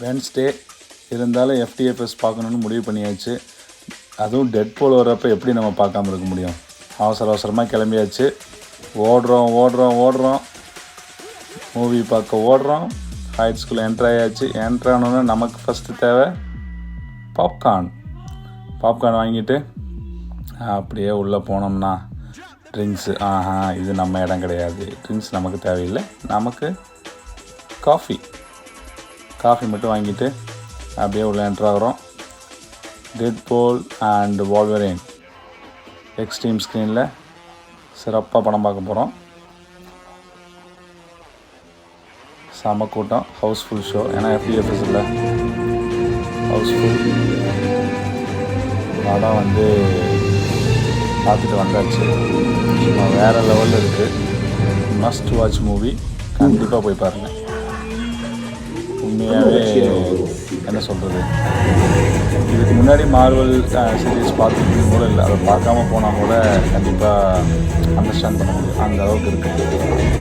Wednesday இருந்தாலும் FDFS பார்க்கணுன்னு முடிவு பண்ணியாச்சு. அதுவும் டெட்பூல் வர்றப்போ எப்படி நம்ம பார்க்காம இருக்க முடியும்? அவசரமாக கிளம்பியாச்சு. ஓடுறோம் மூவி பார்க்க ஓடுறோம். ஹைட்ஸ்குள்ளே என்ட்ரு ஆனோன்னா நமக்கு ஃபஸ்ட்டு தேவை பாப்கார்ன் வாங்கிட்டு அப்படியே உள்ளே போனோம்னா ட்ரிங்க்ஸு. இது நம்ம இடம் கிடையாது, ட்ரிங்க்ஸ் நமக்கு தேவையில்லை. நமக்கு காஃபி மட்டும் வாங்கிட்டு அப்படியே உள்ளே என்ட்ரு ஆகிறோம். டெட்பூல் அண்ட் வால்வரின் எக்ஸ்ட்ரீம் ஸ்க்ரீனில் சிறப்பாக படம் பார்க்க போகிறோம். செம கூட்டம், ஹவுஸ்ஃபுல் ஷோ. ஏன்னா எஃப்டிஎஃப்எஸ் இல்லை, ஹவுஸ்ஃபுல். படம் பார்த்துட்டு வந்தாச்சு. சும்மா வேறு லெவலில் இருக்குது. Must watch movie. கண்டிப்பாக போய் பாருங்கள். உண்மையாகவே என்ன சொல்கிறது, இதுக்கு முன்னாடி மார்வல் சீரீஸ் பார்த்துட்டு கூட இல்லை, அதை பார்க்காம போனால் கூட கண்டிப்பாக அண்டர்ஸ்டாண்ட் பண்ண முடியும். அந்த அளவுக்கு இருக்குது.